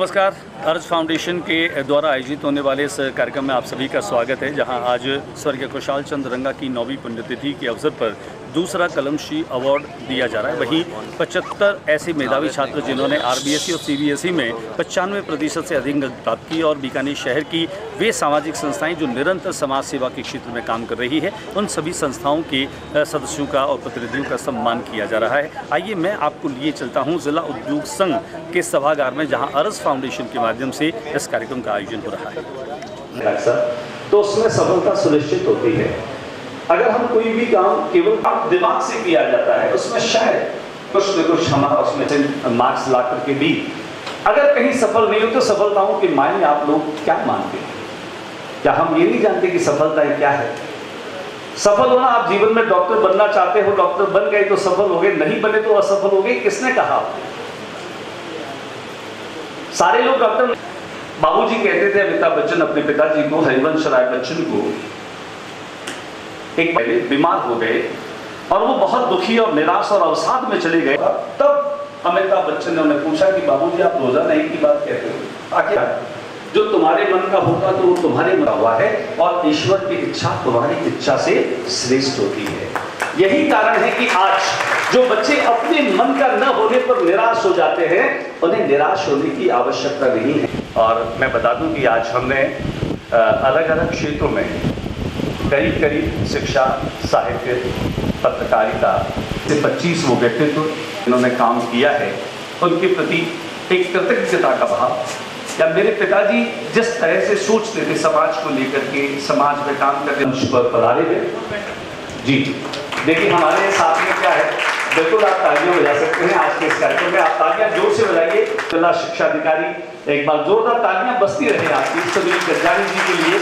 नमस्कार। अर्ज फाउंडेशन के द्वारा आयोजित होने वाले इस कार्यक्रम में आप सभी का स्वागत है, जहां आज स्वर्गीय खुशहाल चंद रंगा की 9वीं पुण्यतिथि के अवसर पर दूसरा कलमश्री अवार्ड दिया जा रहा है। वहीं 75 ऐसे मेधावी छात्र जिन्होंने आरबीएसई और सीबीएसई में 95% से अधिक अंक प्राप्त किए और बीकानेर शहर की वे सामाजिक संस्थाएं जो निरंतर समाज सेवा के क्षेत्र में काम कर रही है, उन सभी संस्थाओं के सदस्यों का और प्रतिनिधियों का सम्मान किया जा रहा है। आइए मैं आपको लिए चलता हूँ जिला उद्योग संघ के सभागार में, जहाँ अर्ज फाउंडेशन के माध्यम से इस कार्यक्रम का आयोजन हो रहा है। तो उसमें सफलता सुनिश्चित होती है। अगर हम कोई भी काम केवल दिमाग से किया जाता है, उसमें शायद कुछ न कुछ हमारा उसमें मार्क्स ला करके भी अगर कहीं सफल नहीं हो तो सफलताओं के मायने आप लोग क्या मानते हैं? क्या हम ये नहीं जानते कि सफलताएं क्या है? सफल होना, आप जीवन में डॉक्टर बनना चाहते हो, डॉक्टर बन गए तो सफल हो गए, नहीं बने तो असफल हो गए। किसने कहा? सारे लोग डॉक्टर। बाबूजी कहते थे अमिताभ बच्चन अपने पिताजी को, हरिवंश राय बच्चन को, एक पहले बीमार हो गए और वो बहुत दुखी और निराश और अवसाद में चले गए। तब अमिताभ बच्चन ने उन्हें पूछा कि बाबूजी आप रोजाना एक ही बात कहते हो, आखिर जो तुम्हारे मन का होगा तो वो तुम्हारे मन का हुआ है और ईश्वर की इच्छा तुम्हारी इच्छा से श्रेष्ठ होती है। यही कारण है कि आज जो बच्चे अपने मन का न होने पर निराश हो जाते हैं, उन्हें निराश होने की आवश्यकता नहीं है। और मैं बता दूं कि आज हमने अलग अलग क्षेत्रों में करीब शिक्षा, साहित्य, पत्रकारिता से 25 वो व्यक्तित्व इन्होंने काम किया है, उनके प्रति एक कृतज्ञता का भाव। या मेरे पिताजी जिस तरह से सोचते थे समाज को लेकर के, समाज में काम करके मंच पर पधारे थे। जी देखिए हमारे साथ में क्या है, बिल्कुल आप तालियां बजा सकते हैं आज के इस कार्यक्रम में। आप तालियां जोर से बजाइए। जिला शिक्षा अधिकारी, एक बार जोरदार तालियां बजती रहे आपकी सभी गजानी जी के लिए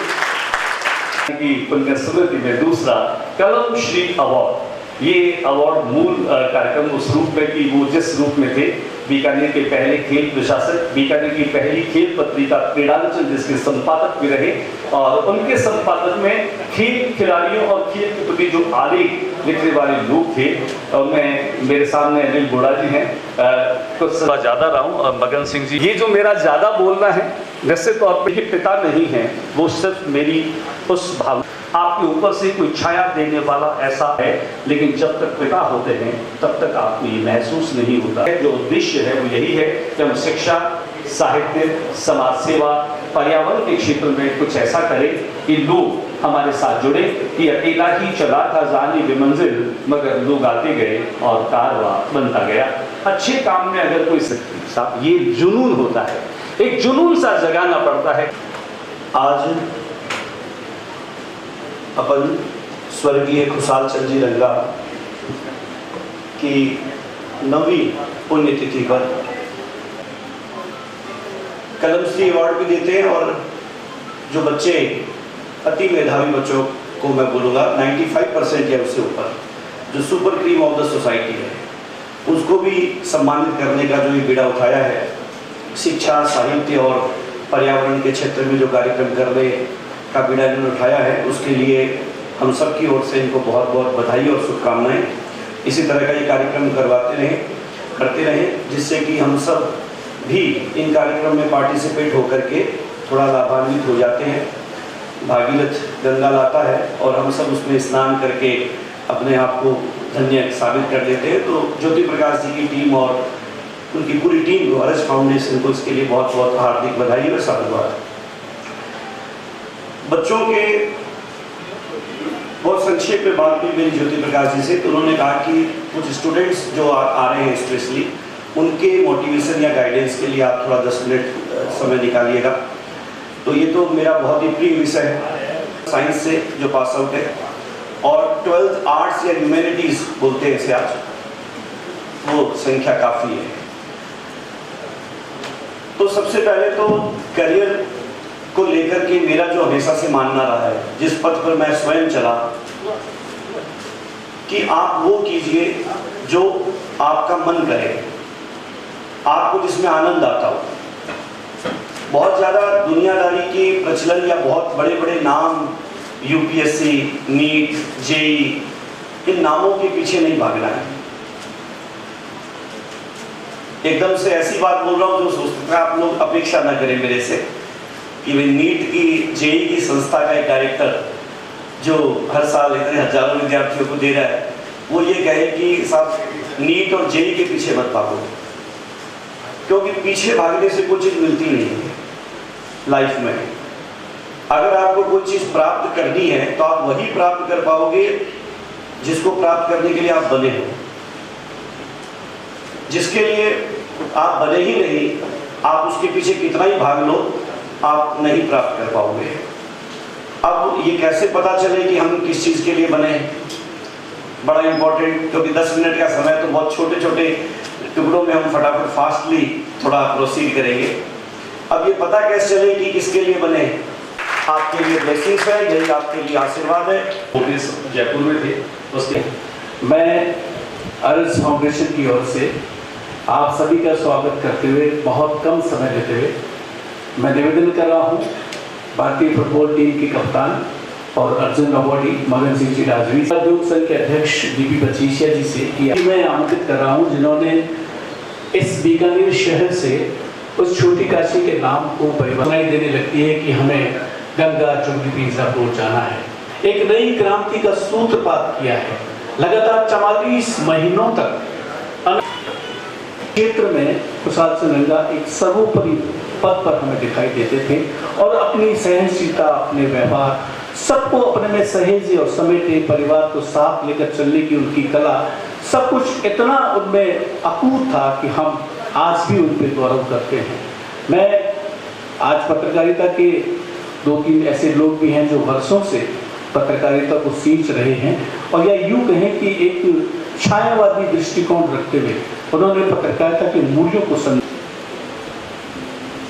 की पुण्य स्मृति में दूसरा कलमश्री अवार्ड। ये अवार्ड मूल कार्यक्रम उस रूप में कि वो जिस रूप में थे, बीकानेर के पहले खेल प्रशासक, बीकानेर की पहली खेल पत्रिका क्रीडांचल जिसके संपादक भी रहे, और उनके संपादक में खेल खिलाड़ियों और खेल के प्रति जो आलेख लिखने वाले लोग थे, मैं मेरे सामने अनिल गोड़ा जी हैं, कुछ ज्यादा रहा हूँ, मगन सिंह जी। ये जो मेरा ज्यादा बोलना है निश्चित तौर पर ये पिता नहीं है, वो सिर्फ मेरी उस भाव आपके ऊपर से कोई छाया देने वाला ऐसा है, लेकिन जब तक पिता होते हैं तब तक आपको ये महसूस नहीं होता है। जो उद्देश्य है वो यही है कि हम शिक्षा, साहित्य, समाज सेवा, पर्यावरण के क्षेत्र में कुछ ऐसा करें कि लोग हमारे साथ जुड़े। कि अकेला ही चला था जानी बेमंजिल, मगर लोग आते गए और कारवां बनता गया। अच्छे काम में अगर कोई साहब ये जुनून होता है, एक जुनून सा जगाना पड़ता है। आज अपन स्वर्गीय खुशहाल चंद जी रंगा की 9वीं पुण्यतिथि पर कलमश्री अवार्ड भी देते हैं, और जो बच्चे अति मेधावी बच्चों को मैं बोलूँगा 95% या उससे ऊपर, जो super cream of the society है, उसको भी सम्मानित करने का जो ये बीड़ा उठाया है, शिक्षा, साहित्य और पर्यावरण के क्षेत्र में जो कार्यक्रम करने का बीड़ा इन्होंने उठाया है, उसके लिए हम सब की ओर से इनको बहुत बहुत बधाई और शुभकामनाएं। इसी तरह का ये कार्यक्रम करते रहें, जिससे कि हम सब भी इन कार्यक्रम में पार्टिसिपेट होकर के थोड़ा लाभान्वित हो जाते हैं। भागीरथ गंगा लाता है और हम सब उसमें स्नान करके अपने आप को धन्य साबित कर लेते हैं। तो ज्योति प्रकाश जी की टीम और उनकी पूरी टीम को, अर्ज फाउंडेशन को, इसके लिए बहुत बहुत हार्दिक बधाई और साधुवाद। बच्चों के बहुत संक्षेप में बात हुई मेरी ज्योति प्रकाश जी से, तो उन्होंने कहा कि कुछ स्टूडेंट्स जो आ रहे हैं स्पेशली, उनके मोटिवेशन या गाइडेंस के लिए आप थोड़ा 10 मिनट समय निकालिएगा। तो ये तो मेरा बहुत ही प्रिय विषय है, साइंस से जो पास आउट है, और 12th आर्ट्स या ह्यूमैनिटीज बोलते हैं इसे आज, वो संख्या काफ़ी है। तो सबसे पहले तो करियर को लेकर के मेरा जो हमेशा से मानना रहा है, जिस पथ पर मैं स्वयं चला, कि आप वो कीजिए जो आपका मन करे, आपको जिसमें आनंद आता हो। बहुत ज़्यादा दुनियादारी के प्रचलन या बहुत बड़े बड़े नाम, यूपीएससी, नीट, जेई, इन नामों के पीछे नहीं भागना है। एकदम से ऐसी बात बोल रहा हूँ जो सोचता था आप लोग अपेक्षा ना करें मेरे से कि भाई नीट की जेई की संस्था का एक डायरेक्टर जो हर साल इतने हजारों विद्यार्थियों को दे रहा है वो ये कहे कि साहब नीट और जेई के पीछे मत भागो, क्योंकि पीछे भागने से कोई चीज़ मिलती नहीं है लाइफ में। अगर आपको कोई चीज़ प्राप्त करनी है तो आप वही प्राप्त कर पाओगे जिसको प्राप्त करने के लिए आप बने हो। जिसके लिए आप बने ही नहीं, आप उसके पीछे कितना ही भाग लो, आप नहीं प्राप्त कर पाओगे। अब ये कैसे पता चले कि हम किस चीज़ के लिए बने, बड़ा इंपॉर्टेंट, क्योंकि 10 मिनट का समय तो बहुत छोटे छोटे टुकड़ों में हम फटाफट फास्टली थोड़ा प्रोसीड करेंगे। अब ये पता कैसे चले कि किसके लिए बने, आपके लिए ब्लेसिंग्स है, यही आपके लिए आशीर्वाद है। जयपुर में थे उसके मैं अर्ज फाउंडेशन की ओर से आप सभी का स्वागत करते हुए बहुत कम समय लेते हुए मैं निवेदन कर रहा हूँ भारतीय फुटबॉल टीम के कप्तान और अर्जुन अवार्डी मगन सिंह जी राजवी उद्योग संघ के अध्यक्ष डीपी बचीसिया जी से कि मैं आमंत्रित कर रहा हूँ जिन्होंने इस बीकानेर शहर से उस छोटी काशी के नाम को परिभाषाएं देने लगती है कि हमें गंगा जुबली मिर्जापुर जाना है। एक नई क्रांति का सूत्रपात किया है। लगातार 44 महीनों तक क्षेत्र में कुशाल चंद्र रंगा एक सर्वोपरि पद पर हमें दिखाई देते थे और अपनी सहनशीलता, अपने व्यवहार, सबको अपने में सहेजे और समेटे, परिवार को साथ लेकर चलने की उनकी कला, सब कुछ इतना उनमें अकूत था कि हम आज भी उन पर गौरव करते हैं। मैं आज पत्रकारिता के 2-3 ऐसे लोग भी हैं जो वर्षों से पत्रकारिता को सींच रहे हैं और या यूँ कहें कि एक छायावादी दृष्टिकोण रखते हुए उन्होंने पत्रकारिता के मूल्यों को समझ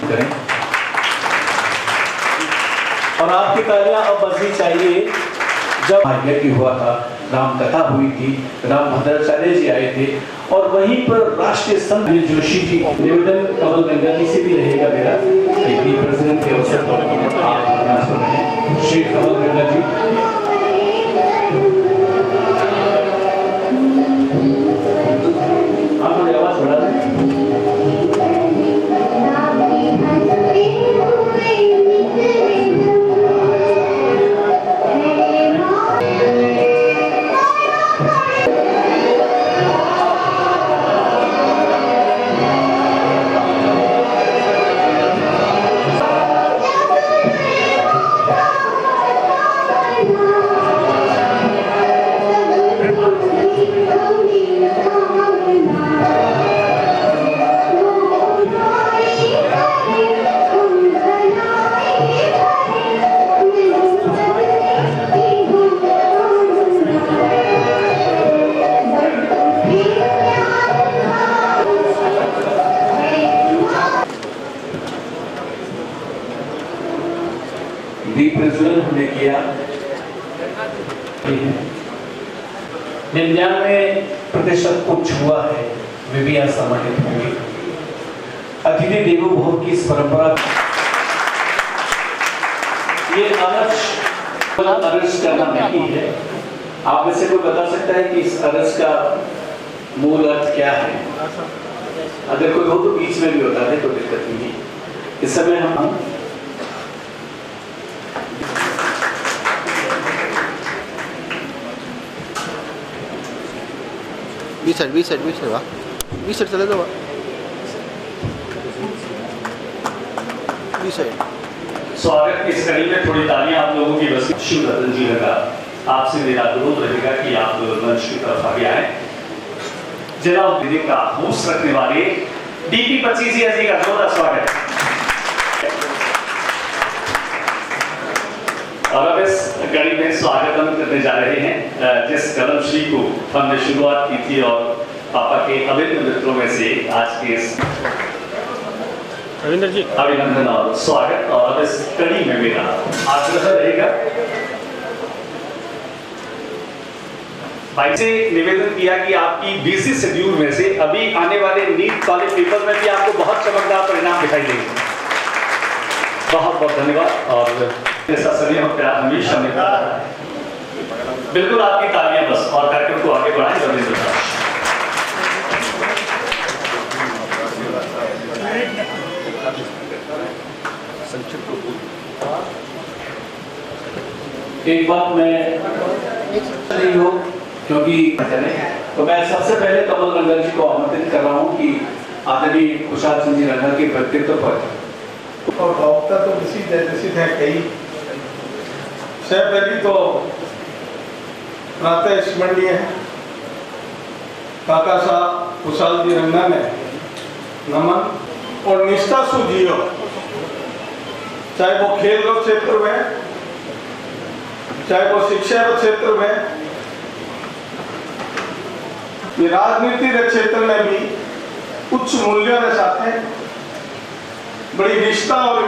करें और आपकी तालियां अब बजनी चाहिए। जब यज्ञ हुआ था, राम कथा हुई थी, राम भद्राचार्य जी आए थे और वहीं पर राष्ट्रीय संत जोशी जी निवेदन कमल गंगा जी से भी रहेगा मेरा प्रेसिडेंट के अवसर पर श्री कमल गंगा जी आप थोड़ी आवाज बढ़ा दें। दीप प्रज्वलन हमने किया। 99% कुछ हुआ है, वे भी आज सम्मानित होंगे। अतिथि देवो भव की इस परंपरा, ये अरज करना नहीं है। आप में से कोई बता सकता है कि इस अरज का मूल अर्थ क्या है? अगर कोई हो तो बीच में भी होता है, कोई दिक्कत नहीं। इस समय हम बी साइड चले जाओ। बी साइड स्वागत की इस कड़ी में थोड़ी तालियां आप लोगों की बस। शिव रतन जी लगा आपसे मेरा अनुरोध रहेगा कि आप मंच की तरफ आगे आए। जनाब दीदी का होश रखने वाले डीपी बचीसिया जी का जोरदार स्वागत। और अब इस कड़ी में स्वागत हम करने जा रहे हैं जिस कलमश्री को हमने शुरुआत की थी और पापा के अभिन्न मित्रों में से आज के इस रविंद्र जी अभिनंदन और स्वागत। और अब इस कड़ी में मेरा आग्रह रहेगा, भाई से निवेदन किया कि आपकी बिजी शेड्यूल में से अभी आने वाले नीट वाले पेपर में भी आपको बहुत चमकदार परिणाम दिखाई देंगे। बहुत बहुत धन्यवाद और ऐसा समय और प्यार हमेशा मिलता है। बिल्कुल आपकी तालियां बस और कार्यक्रम को आगे बढ़ाएं। रविंद्र एक बात मैं नहीं हो क्योंकि तो मैं सबसे पहले कमल रंगल जी को आमंत्रित कर रहा हूँ कि आदरणीय कुशाल चंद्र जी रंगल के व्यक्तित्व पर और भावुकता तो निश्चित है कई से पहली तो प्रातः स्मरणीय है काका साहब कुशाल जी रंगा ने नमन और निष्ठा सु जियो, चाहे वो खेल के क्षेत्र में, चाहे वो शिक्षा के क्षेत्र में, ये राजनीति के क्षेत्र में भी उच्च मूल्यों के साथ है बड़ी निष्ठा और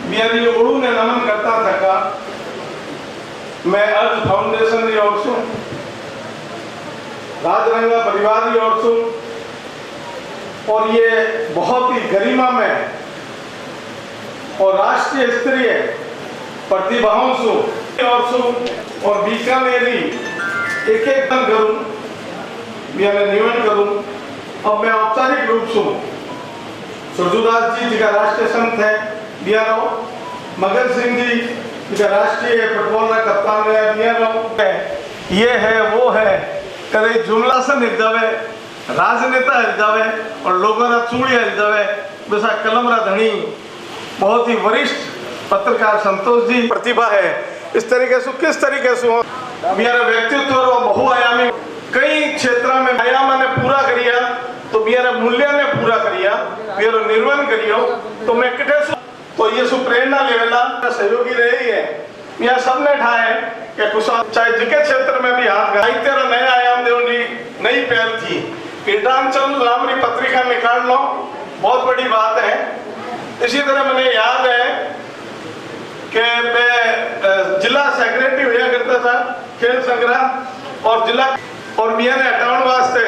बिहारी उड़ू ने नमन करता था। मैं अर्ज फाउंडेशन की ओर से, राजरंगा परिवार की ओर से, और ये बहुत ही गरिमा में और राष्ट्रीय स्तरीय प्रतिभाओं से और बीकानेरी एक एक दल करूं, नियमन करूं। अब मैं औपचारिक रूप से सुरजूदास जी का राष्ट्रीय संत है बिहारो, मगन सिंह जी का राष्ट्रीय फुटबॉल का कप्तान है बिहारो, ये है वो है, कभी जुमला से हिल जावे, राजनेता हिल जावे और लोगों का चूड़ी हिल जावे, वैसा कलम रा धनी बहुत ही वरिष्ठ पत्रकार संतोष जी प्रतिभा है। इस तरीके से किस तरीके से मेरा व्यक्तित्व बहुआयामी कई क्षेत्र में आयाम ने पूरा करिया तो मेरा मूल्य ने पूरा करिया, मेरा निर्वहन करियो तो मैं किटे तो ये प्रेरणा लेवला सहयोगी रही है। यहाँ सबने ठाए कि कुशाल चाहे जिके क्षेत्र में भी हाथ साहित्य नया आयाम देने नई पहल थी, कीटांचल नाम की पत्रिका निकाल लो, बहुत बड़ी बात है। इसी तरह मुझे याद है कि मैं जिला सेक्रेटरी हुआ करता था खेल संग्रह और जिला, और मियाँ ने हटाने वास्ते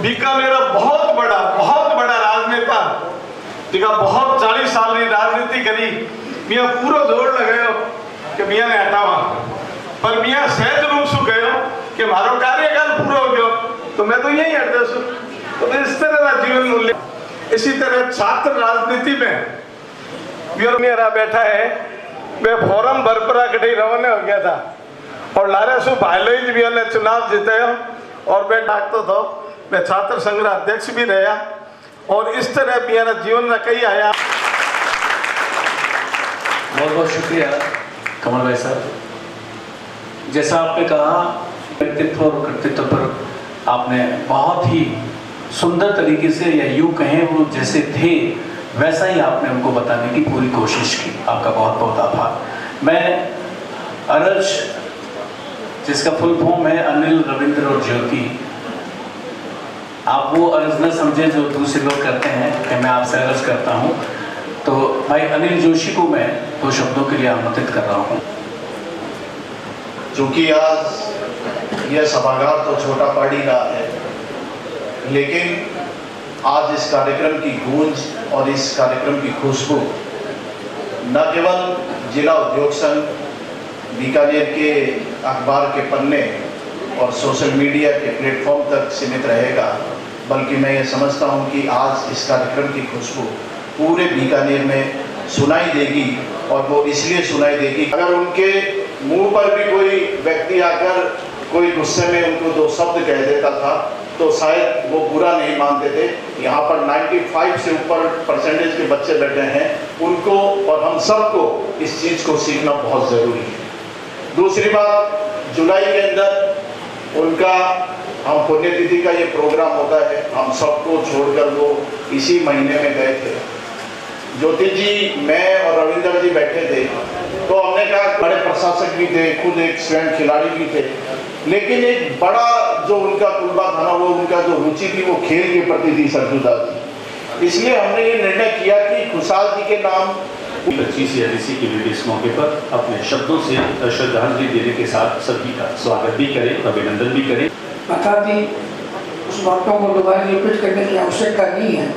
बीकानेर बहुत बड़ा राजनेता जिका बहुत 40 साल की राजनीति करी, मियाँ पूरा जोर लगायो कि मियाँ ने हटावा, पर मियाँ सहज रूप से गयो कि मारो कार्यकाल पूरा हो गयो तो मैं तो यही हट दसू। तो इस तरह का जीवन मूल्य। इसी तरह छात्र राजनीति में मेरा बैठा है, वे फोरम बरपरा कटी रवाना हो गया था और लारे सु भाईलोई भी ने चुनाव जीते और मैं डाकतो तो मैं छात्र संघ अध्यक्ष भी रहा और इस तरह मेरा जीवन में कई आया। बहुत बहुत शुक्रिया कमल भाई साहब। जैसा आपने कहा व्यक्तित्व और कृतित्व पर आपने बहुत ही सुंदर तरीके से, या यूँ कहें वो जैसे थे वैसा ही आपने उनको बताने की पूरी कोशिश की। आपका बहुत बहुत आभार। मैं अरज, जिसका फुल फॉर्म है अनिल, रविंद्र और ज्योति, आप वो अर्ज न समझें जो दूसरे लोग करते हैं कि मैं आपसे अर्ज करता हूँ, तो भाई अनिल जोशी को मैं 2 शब्दों के लिए आमंत्रित कर रहा हूँ। चूँकि आज यह सभागार तो छोटा पड़ ही रहा है, लेकिन आज इस कार्यक्रम की गूंज और इस कार्यक्रम की खुशबू न केवल जिला उद्योग संघ बीकानेर के अखबार के पन्ने और सोशल मीडिया के प्लेटफॉर्म तक सीमित रहेगा, बल्कि मैं ये समझता हूँ कि आज इस कार्यक्रम की खुशबू पूरे बीकानेर में सुनाई देगी। और वो इसलिए सुनाई देगी, अगर उनके मुंह पर भी कोई व्यक्ति आकर कोई गुस्से में उनको 2 शब्द कह देता था तो शायद वो बुरा नहीं मानते थे। यहाँ पर 95 से ऊपर % के बच्चे बैठे हैं, उनको और हम सबको इस चीज़ को सीखना बहुत ज़रूरी है। दूसरी बात, जुलाई के अंदर उनका हम पुण्यतिथि का ये प्रोग्राम होता है, हम सबको छोड़कर वो इसी महीने में गए थे। ज्योति जी, मैं और रविंद्र जी बैठे थे तो हमने कहा, बड़े प्रशासक भी थे, खुद एक स्वयं खिलाड़ी भी थे, लेकिन एक बड़ा जो उनका कुलबा था ना, वो उनका जो रुचि थी वो खेल के प्रति थी, सरजूदास जी। इसलिए हमने ये निर्णय किया कि खुशाल जी के नाम 25 एडीसी की वीडियो इस मौके पर अपने शब्दों से श्रद्धांजलि देने के साथ सभी का स्वागत भी करें, अभिनंदन भी करें। बता दी उस बातों को दोबारा रिपीट करने की आवश्यकता नहीं है।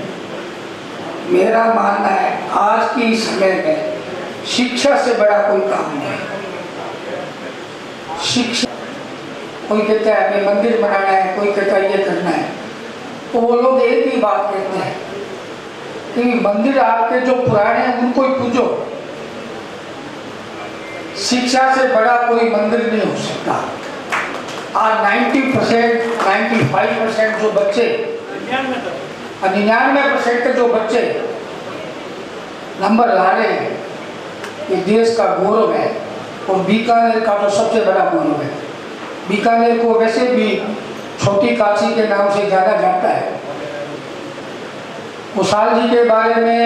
मेरा मानना है आज की समय में शिक्षा से बड़ा कोई काम नहीं। शिक्षा, कोई कहता है हमें मंदिर बनाना है, कोई कहता है ये करना है, तो वो लोग एक ही बात कहते हैं कि मंदिर आपके जो पुराने हैं उनको ही पूजो, शिक्षा से बड़ा कोई मंदिर नहीं हो सकता। आज 90%, 95% जो बच्चे, 99% के जो बच्चे नंबर ला रहे हैं, ये देश का गौरव है और बीकानेर का तो सबसे बड़ा गौरव है। बीकानेर को वैसे भी छोटी काशी के नाम से जाना जाता है। कुशाल जी के बारे में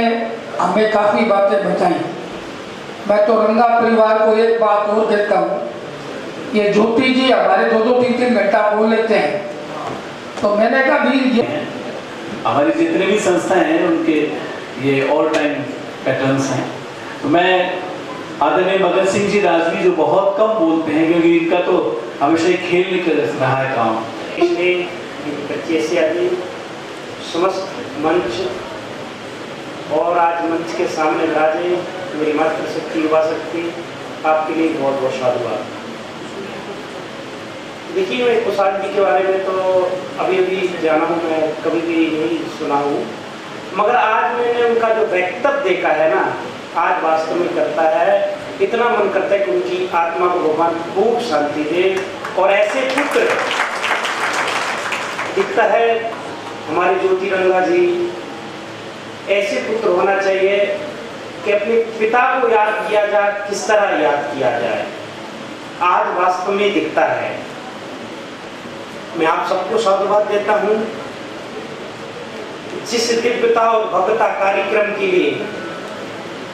हमें काफ़ी बातें बताई। मैं तो रंगा परिवार को एक बात और कहता हूँ, ये ज्योति जी हमारे 2-2, 3-3 घंटा बोल लेते हैं, तो मैंने कहा भी हमारी जितने भी संस्थाएं हैं उनके ये ऑल टाइम पैटर्न्स हैं। तो मैं आदरणीय मगन सिंह जी राजवी जो बहुत कम बोलते हैं, क्योंकि इनका तो हमेशा ही खेल निकल रहा है काम। इसलिए बच्चे से अभी समस्त मंच और आज मंच के सामने राजे मेरी मातृशक्ति युवा शक्ति आपके लिए बहुत बहुत साधुवाद। देखिए, मैं कुशाल जी के बारे में तो अभी अभी जाना हूँ, मैं कभी भी नहीं सुना हूँ, मगर आज मैंने उनका जो वक्तव्य देखा है ना, आज वास्तव में करता है, इतना मन करता है कि उनकी आत्मा को भगवान खूब शांति दे और ऐसे पुत्र दिखता है हमारे ज्योति रंगा जी, ऐसे पुत्र होना चाहिए कि अपने पिता को याद किया जाए, किस तरह याद किया जाए, आज वास्तव में दिखता है। मैं आप सबको साधुवाद देता हूँ जिस दिव्यता और भव्यता कार्यक्रम के लिए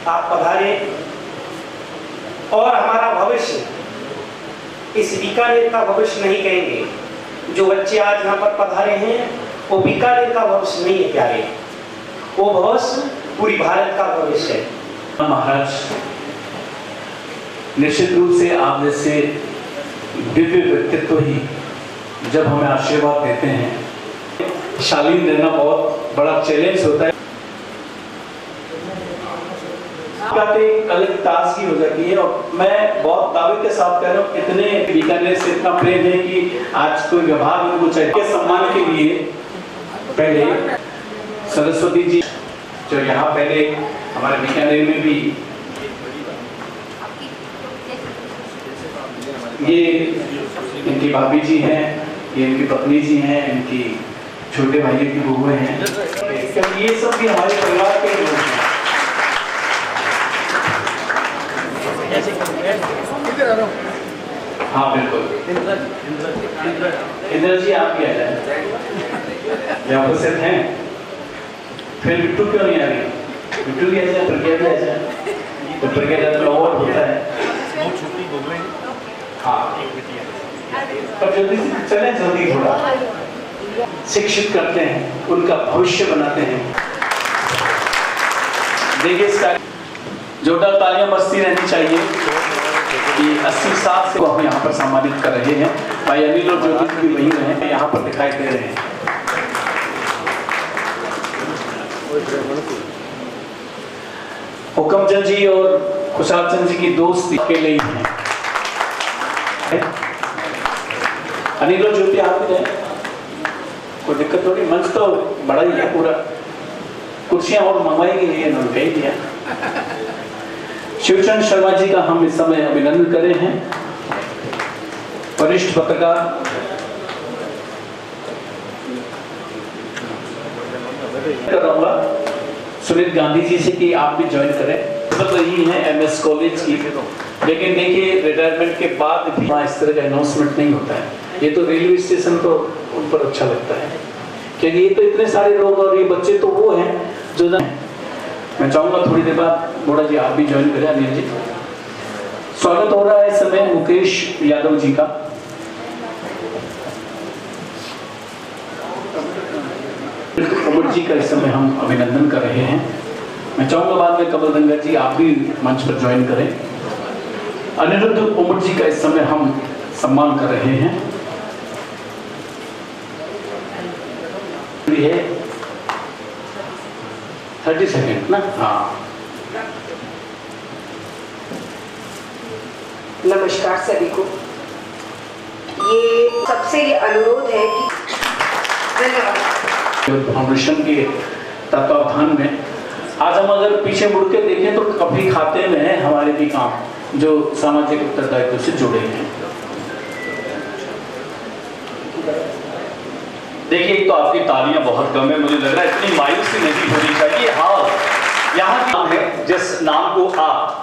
आप पधारे और हमारा भविष्य, इस बीकानेर का भविष्य नहीं कहेंगे, जो बच्चे आज यहाँ पर पधारे हैं वो बीकानेर का भविष्य नहीं है प्यारे, वो भविष्य पूरी भारत का भविष्य है। महाराज, निश्चित रूप से आप जैसे दिव्य व्यक्तित्व ही जब हमें आशीर्वाद देते हैं, शालीन रहना बहुत बड़ा चैलेंज होता है। बात एक अलग ताजगी हो जाती है और मैं बहुत दावे के साथ कह रहा हूँ, इतने बीकानेर से इतना प्रेम है कि आज कोई विभाग में कुछ है। सम्मान के लिए पहले सरस्वती जी जो यहाँ पहले हमारे बीकानेर में भी ये इनकी भाभी जी हैं, ये इनकी पत्नी जी हैं, इनकी छोटे भाइयों की बहुएं हैं, क्योंकि ये सब भी हमारे परिवार के लोग हैं। हाँ बिल्कुल, इंद्र जी आप भी आ जाए, यहाँ उपस्थित हैं। फिर बिट्टू क्यों नहीं आ रही? बिट्टू भी आ जाए, प्रज्ञा भी आ जाए, तो प्रज्ञा जब और होता है। हाँ, पर जल्दी से चलें, जल्दी थोड़ा शिक्षित करते हैं, उनका भविष्य बनाते हैं। देखिए इसका जोरदार तालियां बजती रहनी चाहिए कि 80 साल से वो हम यहाँ पर सम्मानित कर रहे हैं। भाई अनिल और ज्योति भी वही रहे, यहाँ पर दिखाई दे रहे हैं। हुक्मचंद जी और खुशाल चंद जी की दोस्ती अकेले ही है। अनिल और ज्योति आप भी रहे, कोई दिक्कत थोड़ी, मंच तो बड़ा ही है पूरा, कुर्सियां और मंगवाई गई है, उन्होंने कह दिया। शिवचंद शर्मा जी का हम इस समय अभिनंदन कर रहे हैं। वरिष्ठ पत्रकार कर रहा सुनील गांधी जी से कि आप भी ज्वाइन करें। मतलब यही है एमएस कॉलेज की, लेकिन देखिए रिटायरमेंट के बाद भी इस तरह का अनाउंसमेंट नहीं होता है। ये तो रेलवे स्टेशन तो उन पर अच्छा लगता है, क्योंकि ये तो इतने सारे लोग और ये बच्चे तो वो हैं जो मैं चाहूँगा थोड़ी देर बाद बोड़ा जी आप भी ज्वाइन करें। अनिल जी, स्वागत हो रहा है इस समय मुकेश यादव जी का। उमर जी का इस समय हम अभिनंदन कर रहे हैं। मैं चाहूँगा बाद में कमल दंगा जी आप भी मंच पर ज्वाइन करें। अनिरुद्ध उमर जी का इस समय हम सम्मान कर रहे हैं। ये 30 सेकेंड ना। हाँ, नमस्कार सभी को। ये सबसे ये अनुरोध है कि धन्यवाद। फाउंडेशन के तत्वावधान में आज हम अगर पीछे मुड़ के देखें तो कभी खाते में है हमारे भी काम, जो सामाजिक उत्तरदायित्व से जुड़े हैं। देखिए, तो आपकी तालियां बहुत कम है, मुझे लग रहा है इतनी मायूसी नहीं होनी चाहिए। हाँ, यहाँ नाम है जिस नाम को आप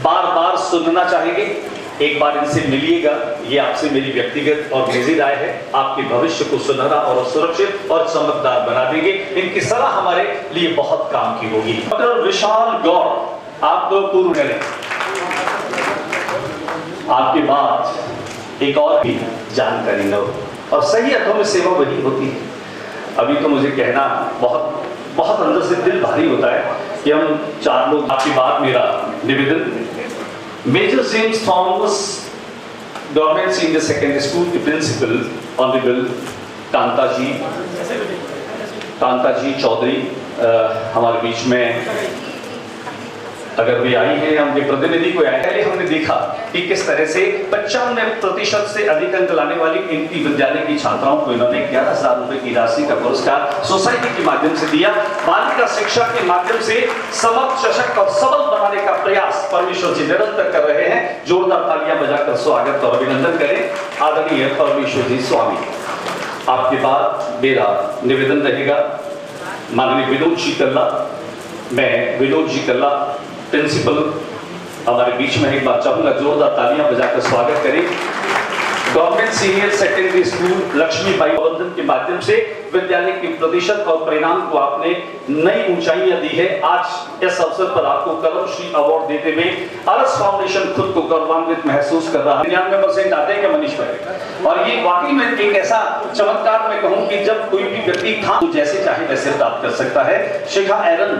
बार बार सुनना चाहेंगे, एक बार इनसे मिलिएगा। ये आपसे मेरी व्यक्तिगत और निजी राय है, आपके भविष्य को सुनहरा और सुरक्षित और चमकदार बना देंगे। इनकी सलाह हमारे लिए बहुत काम की होगी। डॉक्टर विशाल गौड़, आप लोग पूर्व करें। आपके बाद एक और भी जानकारी न हो, और सही अर्थों में सेवा वही होती है। अभी तो मुझे कहना बहुत बहुत अंदर से दिल भारी होता है कि हम 4 लोग। आपकी बात मेरा निवेदन, major James Thomas government senior secondary school के प्रिंसिपल ऑनरेबल कांता जी चौधरी हमारे बीच में अगर वे आई हैं, उनके प्रतिनिधि को आए। पहले हमने देखा कि किस तरह से 95% से अधिक अंक लाने वाली इनकी विद्यालय की छात्राओं को इन्होंने 11,000 रुपए की राशि का पुरस्कार सोसाइटी के माध्यम से दिया। बालिका शिक्षा के माध्यम से समर्थ, सशक्त और सबल बनाने का प्रयास परमेश्वर जी निरंतर कर रहे हैं। जोरदार तालियां बजाकर स्वागत और अभिनंदन करें आदरणीय परमेश्वर जी स्वामी। आपके बाद मेरा निवेदन रहेगा माननीय विनोद जी कल्ला। मैं विनोद जी कल्ला प्रिंसिपल हमारे बीच में एक बार चाहूंगा, जोरदार तालियां बजाकर स्वागत करें। Government senior secondary school Laxmibai प्रबंधन के माध्यम से विद्यालय के प्रतिशत और परिणाम को आपने नई ऊंचाइयां दी है। आज इस अवसर पर आपको कलमश्री अवार्ड देते हुए अरस फाउंडेशन खुद को गौरवान्वित महसूस कर रहा है। 99% आते हैं क्या मनीष भाई? और ये वाकई में एक ऐसा चमत्कार मैं कहूं कि जब कोई भी व्यक्ति था तो जैसे चाहे वैसे प्राप्त कर सकता है। शिखा एरन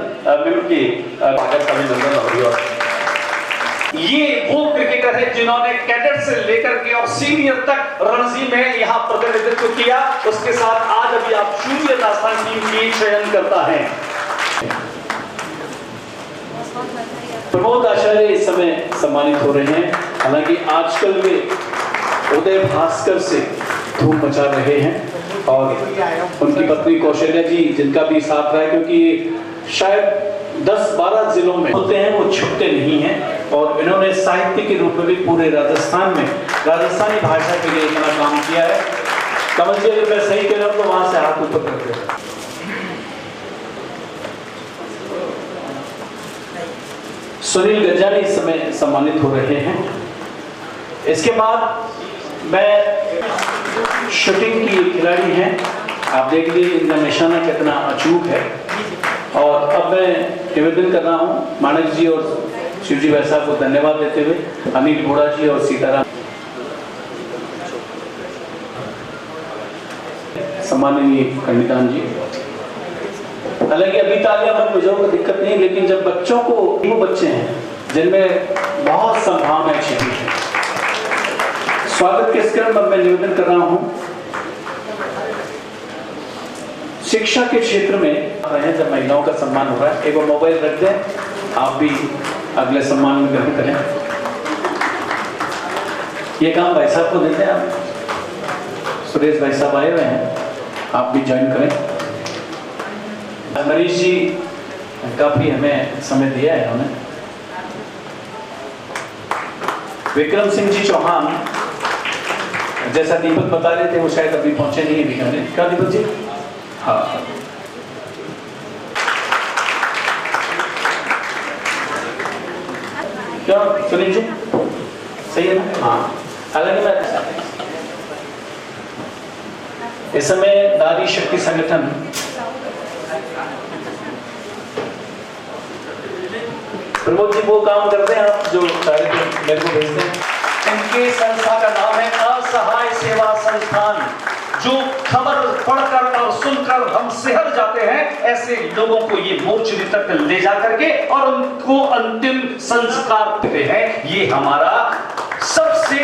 मिल के स्वागत का अभिनंदन। और ये वो क्रिकेटर है जिन्होंने कैडेट से लेकर के और सीनियर तक रणजी में यहाँ प्रतिनिधित्व किया। उसके साथ आज अभी आप शून्य राजस्थान टीम की चयन करता है। प्रमोद आचार्य इस समय सम्मानित हो रहे हैं। हालांकि आजकल वे उदय भास्कर से धूम मचा रहे हैं और उनकी पत्नी कौशल्या जी जिनका भी साथ रहा है, क्योंकि शायद 10-12 जिलों में होते हैं वो छुपते नहीं हैं। और इन्होंने साहित्य के रूप में भी पूरे राजस्थान में राजस्थानी भाषा के लिए इतना काम किया है। कमल जी अगर मैं सही कह रहा हूं तो वहां से हाथ ऊपर करते हैं। सुनील गंजानी इस समय सम्मानित हो रहे हैं। इसके बाद मैं शूटिंग की खिलाड़ी हैं, आप देख लीजिए इनका निशाना कितना अचूक है। और अब मैं निवेदन कर रहा हूँ मानक जी और शिवजी भाई साहब को धन्यवाद देते हुए अनिल घोड़ा जी और सीताराम सम्माननीय कन्यादान जी। हालांकि अभी तालियां मत बजाओ कोई दिक्कत नहीं, लेकिन जब बच्चों को, वो बच्चे हैं जिनमें बहुत संभावनाएं छिपी हैं। स्वागत के इस क्रम में मैं निवेदन कर रहा हूँ शिक्षा के क्षेत्र में जब महिलाओं का सम्मान हो रहा है, एक बार मोबाइल रख दें, आप भी अगले सम्मान में ग्रहण करें। ये काम भाई साहब को देते हैं, आप सुरेश भाई साहब आए हुए हैं, आप भी ज्वाइन करें। मनीष जी काफी हमें समय दिया है उन्होंने। विक्रम सिंह जी चौहान, जैसा दीपक बता रहे थे वो शायद अभी पहुंचे नहीं है बीकानेर। क्या दीपक जी? हाँ, क्या सुनील जी सही है ना? हाँ, हालांकि मैं इस समय नारी शक्ति संगठन प्रमोद जी वो काम करते हैं आप जो कार्यक्रम मेरे को भेजते हैं। इनके संस्था का नाम है असहाय सेवा संस्थान। जो खबर पढ़कर और सुनकर हम सिहर जाते हैं, ऐसे लोगों को ये मोर्चरी तक ले जा करके और उनको अंतिम संस्कार देते हैं। ये हमारा सबसे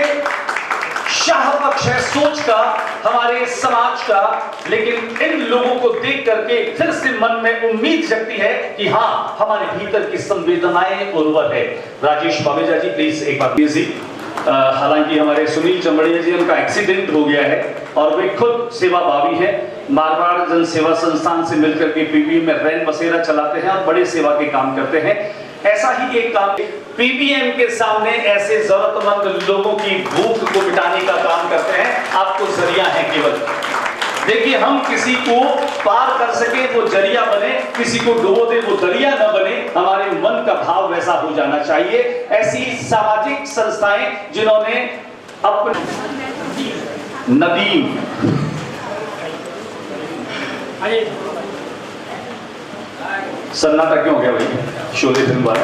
शाहबख्श है सोच का, हमारे समाज का। लेकिन इन लोगों को देख करके फिर से मन में उम्मीद जगती है कि हाँ, हमारे भीतर की संवेदनाएं उर्वर है। राजेश बावेजा जी प्लीज एक बार जी। हालांकि हमारे सुनील चंबड़िया जी, उनका एक्सीडेंट हो गया है और वे खुद सेवाभावी हैं। मारवाड़ जन सेवा संस्थान से मिलकर के पीपी में रैन बसेरा चलाते हैं और बड़े सेवा के काम करते हैं। ऐसा ही एक काम पीबीएम के सामने ऐसे जरूरतमंद लोगों की भूख को मिटाने का काम करते हैं। आपको जरिया है केवल। देखिए, हम किसी को पार कर सके वो जरिया बने, किसी को डुबो दे वो दरिया न बने। हमारे मन का भाव वैसा हो जाना चाहिए। ऐसी सामाजिक संस्थाएं जिन्होंने अपने नदीम सन्नाटा क्यों हो गया भाई? शोले फिल्म वाला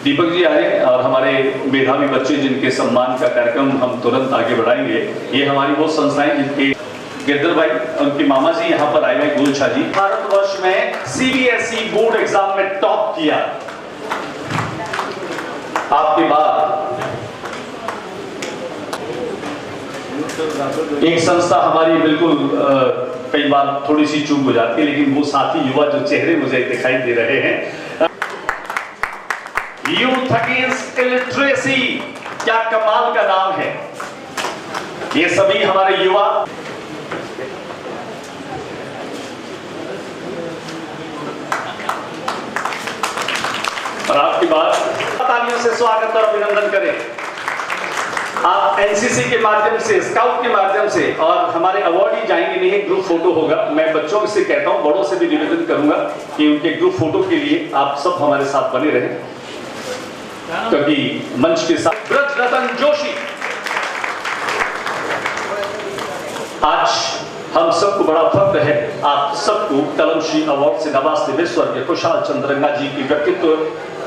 दीपक जी आ रहे हैं और हमारे मेधावी बच्चे जिनके सम्मान का कार्यक्रम हम तुरंत आगे बढ़ाएंगे। ये हमारी वो संस्थाएं जिनके गिरधर भाई, उनके मामा जी यहाँ पर आए हुए गुलछा जी, भारतवर्ष में सीबीएसई बोर्ड एग्जाम में टॉप किया। आपके बाद एक संस्था हमारी बिल्कुल कई बार थोड़ी सी चूक हो जाती है, लेकिन वो साथी युवा जो चेहरे मुझे दिखाई दे रहे हैं, यूथ अगेंस्ट इलिटरेसी, क्या कमाल का नाम है। ये सभी हमारे युवा और आपकी बात तालियों से स्वागत और अभिनंदन करें। आप एनसीसी के माध्यम से, स्काउट के माध्यम से और हमारे अवार्ड ही जाएंगे नहीं, एक ग्रुप फोटो होगा। मैं बच्चों से कहता हूं, बड़ों से भी निवेदन करूंगा कि उनके ग्रुप फोटो के लिए आप सब हमारे साथ बने रहें, क्योंकि मंच के साथ ब्रज रतन जोशी, आज हम सबको बड़ा फख्र है आप सबको कलमश्री अवार्ड से नवाजते हुए स्वर्गीय कुशाल चंद्र रंगा जी के व्यक्तित्व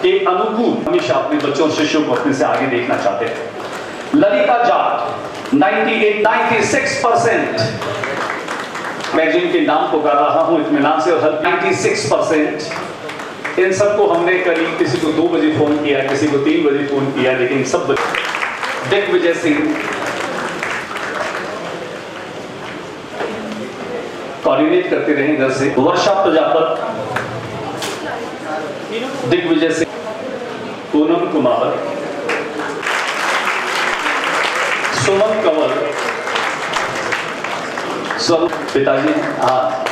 के अनुकूल हमेशा अपने बच्चों शिष्यों को अपने से आगे देखना चाहते हैं। ललिता जाट 96% मैं जिनके नाम पुकार रहा हूं इत्मीनान से, और 96% इन सबको हमने करीब किसी को 2 बजे फोन किया, किसी को 3 बजे फोन किया, लेकिन सब दिग्विजय सिंह कोऑर्डिनेट करते रहे इधर से। वर्षा प्रजापत, दिग्विजय सिंह, पूनम कुमार, सुमन कंवर, स्वरूप पिताजी, हाँ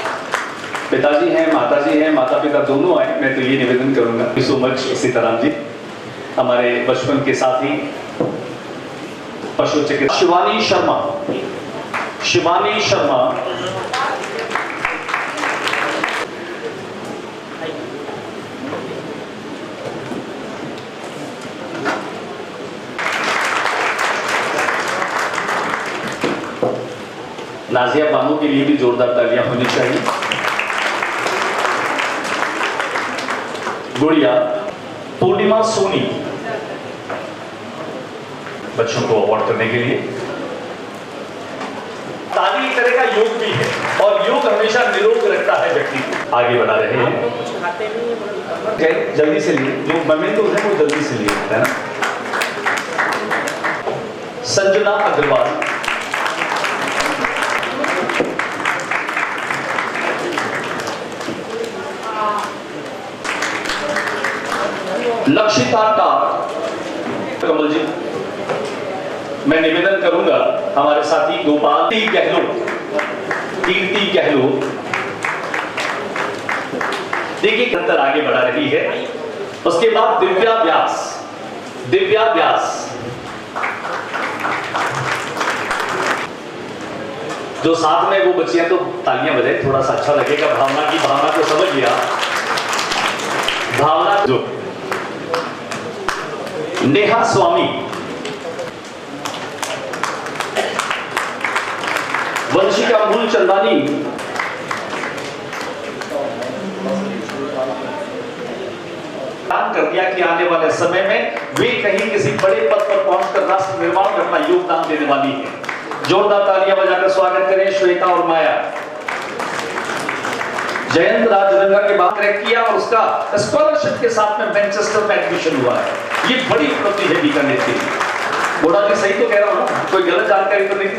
पिताजी हैं, माताजी हैं, माता पिता दोनों आए। मैं तो ये निवेदन करूंगा सो मच सीताराम जी, हमारे बचपन के साथी पशु चिकित्सक शिवानी शर्मा, शिवानी शर्मा, नाजिया बानो के लिए भी जोरदार तालियां होनी चाहिए। गुड़िया पूर्णिमा सोनी बच्चों को अवार्ड करने के लिए। ताली एक तरह का योग भी है और योग हमेशा निरोग रखता है व्यक्ति को। आगे बढ़ा रहे हैं, जल्दी से लिए जो मोमेंटो है वो जल्दी से लिए, है ना। संजना अग्रवाल, लक्षिता टाक, कमल जी, मैं निवेदन करूंगा हमारे साथी गोपाल गहलोत, कीर्ति गहलोत, देखिए अंतर आगे बढ़ा रही है। उसके बाद दिव्या व्यास, दिव्या व्यास जो साथ में वो बच्चियां, तो तालियां बजाए थोड़ा सा अच्छा लगेगा। भावना की भावना को समझ लिया, भावना जो नेहा स्वामी, वंशिका मूल चंदानी, काम कर दिया कि आने वाले समय में वे कहीं किसी बड़े पद पर पहुंचकर राष्ट्र निर्माण में अपना योगदान देने वाली है। जोरदार तालियां बजाकर स्वागत करें श्वेता और माया। जयंत राजरंगा के बाद क्रैक किया और उसका स्कॉलरशिप के साथ में मैनचेस्टर में एडमिशन हुआ है। ये बड़ी उपलब्धि है बीकानेर की। बोड़ा जी सही तो कह रहा हूं ना, कोई गलत जानकारी तो नहीं।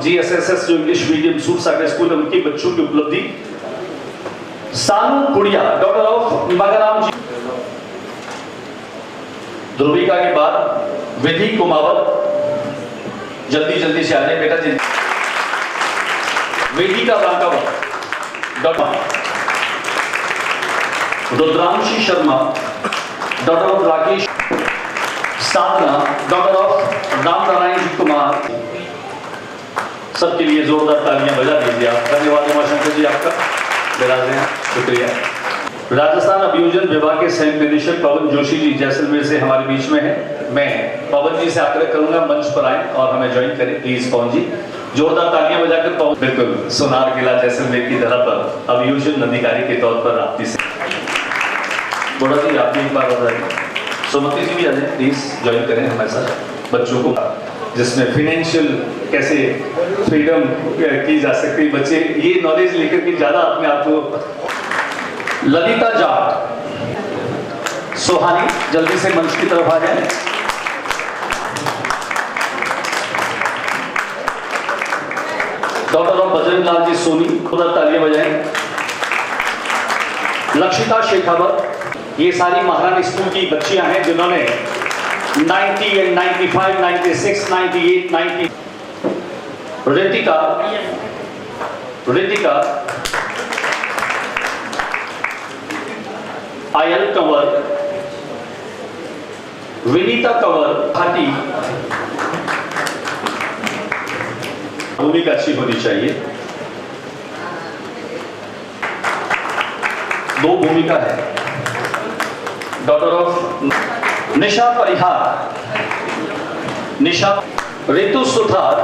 जीएसएसएस जो इंग्लिश मीडियम सूरसागर स्कूल है उनके बच्चों की उपलब्धि। सानू कुड़िया, डॉक्टर ऑफ मगराम जी। ध्रुविका के बाद विधि कुमावत, जल्दी जल्दी से आ जाए बेटा जी। Vedika Raghav, doctor Rudranshi Sharma, doctor of Rakesh Sadhana, doctor of Ram Narayan ji Kumar. सबके लिए जोरदार तालियां बजा दीजिए आप। धन्यवाद उमाशंकर जी आपका, विराज हैं, शुक्रिया। राजस्थान अभियोजन विभाग के संयुक्त निदेशक पवन जोशी जी जैसलमेर से हमारे बीच में है। मैं पवन जी से आग्रह करूंगा मंच पर आए और हमें ज्वाइन करें प्लीज। पवन जी जोरदार तालियां बजाकर पवन, बिल्कुल सोनार किला जैसलमेर की धरा पर अभियोजन अधिकारी के तौर पर राप्ती से बोला जी आप भी एक बार बताइए। सुमति जी भी आ जाए प्लीज, ज्वाइन करें हमारे साथ बच्चों को, जिसमें फाइनेंशियल कैसे फ्रीडम की जा सकती है, बच्चे ये नॉलेज लेकर के ज्यादा अपने आप को। ललिता जाट, सोहानी जल्दी से मंच की तरफ आ जाए। डॉक्टर ऑफ बजरंग लाल जी सोनी, उधर तालियां बजाएं। लक्षिता शेखावत, ये सारी महारानी स्कूल की बच्चियां हैं जिन्होंने 90 and 95, 96, 98, 90। ऋतिका आयल कंवर, विनीता कंवर, भाटी। भूमिका अच्छी होनी चाहिए, 2 भूमिका है। डॉक्टर ऑफ निशा परिहार, निशा। ऋतु सुथार,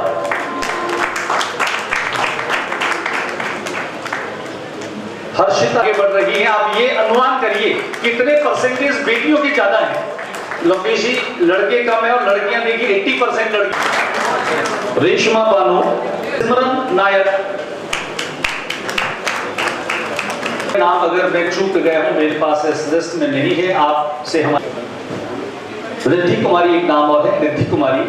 हर्षिता आगे बढ़ रही है। आप ये अनुमान करिए कितने परसेंटेज बेटियों की ज्यादा है। लोकेश जी लड़के कम है और लड़कियां देखिए 80% लड़की। रेशमा बानो, सिमरन नायक। नाम अगर मैं चूक गया हूं, मेरे पास इस लिस्ट में नहीं है, आपसे हमारी रिद्धि कुमारी एक नाम और है, रिद्धि कुमारी।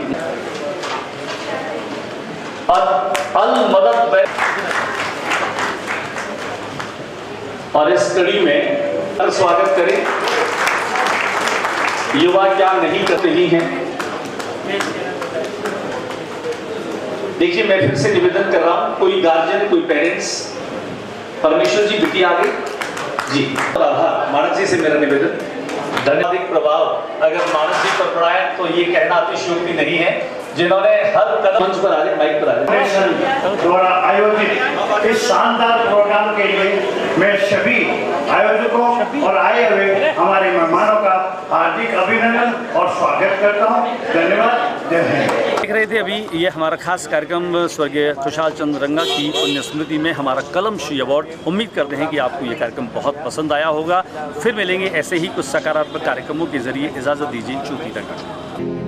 अल मदद, और इस कड़ी में स्वागत करें युवा क्या नहीं कर रही हैं। देखिए मैं फिर से निवेदन कर रहा हूं, कोई गार्जियन, कोई पेरेंट्स, परमेश्वर जी बिटी आ गई जी, मानस जी से मेरा निवेदन। धन्यवाद। प्रभाव अगर मानस जी पर पड़ा है तो ये कहना अतिशयोक्ति नहीं है, जिन्होंने हर कदम। मंच पर आ जाए, माइक पर आ जाए। द्वारा आयोजित इस शानदार प्रोग्राम के लिए मैं सभी आयोजकों और आए हुए हमारे मेहमानों का हार्दिक अभिनंदन और स्वागत करता हूं। धन्यवाद। जय हिंद। देख रहे थे अभी ये हमारा खास कार्यक्रम स्वर्गीय खुशहाल चंद रंगा की पुण्य स्मृति में हमारा कलमश्री अवार्ड। उम्मीद करते हैं कि आपको ये कार्यक्रम बहुत पसंद आया होगा। फिर मिलेंगे ऐसे ही कुछ सकारात्मक कार्यक्रमों के जरिए। इजाज़त दीजिए, चूती रंगा।